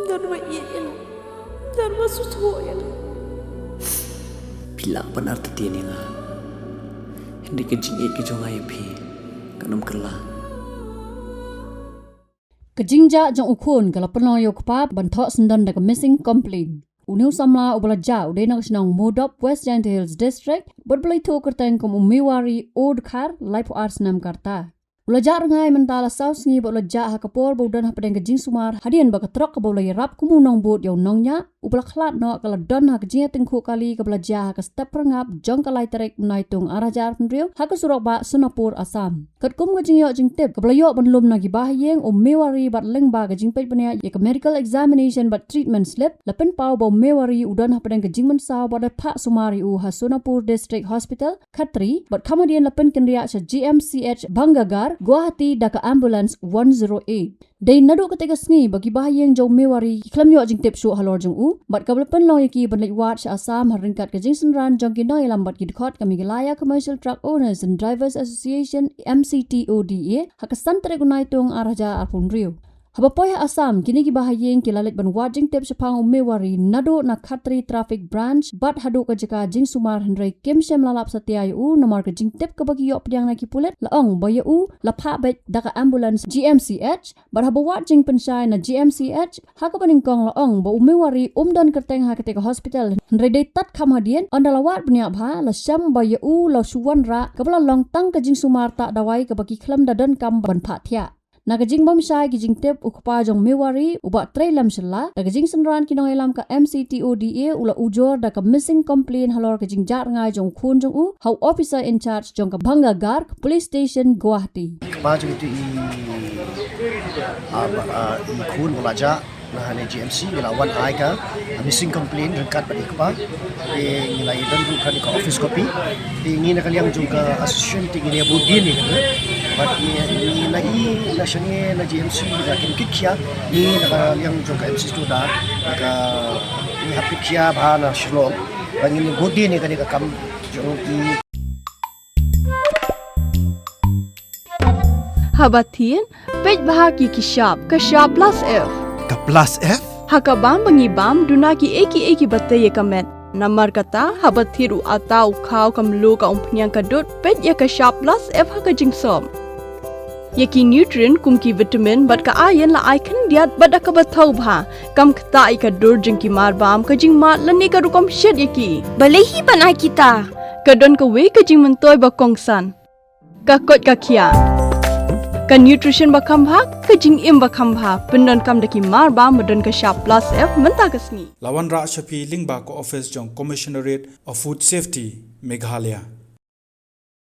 Dan wa iyan. Dan wa susuyan. Pila benar tadi ni nga. Hindi ka jingit ka jong ayapi. Kanam kerla. Kejingja jong ukun kalau penoyo kepap bantok sendan dak missing complaint. Uniu samla ubala jau de nak senang modop West Giant Hills District berbelai tu kerteng kum umiwari od khar life arts nam karta. Ulajar ngai mentala saus ngi ulajar hakapor bodan Hapdeng ke Jingsumar hadian bakatrok ke boleh rap kumunong bot yau nongnya ubala klat no kala don hak jia tengku kali ke belajar hak step perangap jong kalai tarik menaitung arajar pendriu hak surok ba Sunapur Assam. Kat kum ke jingyo jing tip ke belayo benlum nagi bahayeng mewari bat leng ba ke jingpet benya ye ke medical examination bat treatment slip lepen pau ba mewari udan Hapdeng ke jingmen saw bat pak sumari ha Sunapur District Hospital khatri bat kemudian lepen kendria sa GMCH Banggagar Guwahati daka ambulance 108. Day nadu ketika sengi bagi bahayang jauh mewari iklam yo jing tip syu halor jung u bat kablepen long yaki benlik wat sa Assam haringkat ke Synran jong kinoi lambat ki dekat ke Meghalaya Commercial Truck Owners and Drivers Association MCTODA hakasan gunai tung araja arpun riu. Habapoy Assam kini ki bahayeng kilalit ban wajing tip sepang umewari nado na khatri traffic branch bat hadu ke jeka Jingsumar hendrai kim shem lalap setia u nomor ke jing tip ke bagi yok pediang lagi Pulit laong baya u lapa bet daka ambulance GMCH bat habawat jing pensai na GMCH haka paningkong laong ba umewari dan kerteng ha ketika hospital hendrai day tat kamadian andalawat beniak bha la syam baya u la suwan ra kabla long tang ke Jingsumar tak dawai ke bagi klam dadan kam ban phathia. Nakajing bom syai kijing tip ukpa jong mewari ubat trailam shella nakajing Synran kinong elam ka MCTODA ula ujor da ka missing complaint halor kajing jar ngai jong Khun jong u how officer in charge jong ka Banggagar police station Guwahati. Kpa jong itu i Khun belajar nah hanya GMC ngelawan ai ka missing complaint dekat pada kpa ngilai dan bukan ke office copy ingin nak yang juga association tinggi budi ni kan but ni lagi nasional na GMC lakin kikya ni nak yang juga MCTODA nak ni happy kia bahana Shillong bangin budi ni kan ka kam jong i Habatin pej bahagi kishap kashap plus F Ka plus F? Hakabam bangibam dunaki eki batay kamet. Namar kata habathiru atau kau kamlu ka umpnyang kadut pet ya ka sharp plus F haka jingsom. Yaki nutrient kumki vitamin bat ka ayan la icon diat bat ka bathau bha kam kata ka dur jingki marbam ka jing mat lani ka rukom shed yaki. Balehi banai kita. Kadon ka we ka jing mentoy ba kongsan. Ka kot ka kia. Ka nutrition bakam bha ka jing im bakam bha pendon kam daki mar ba modon ka sharp plus F menta kasni Lawan ra shapi lingba ko office jong commissionerate of food safety Meghalaya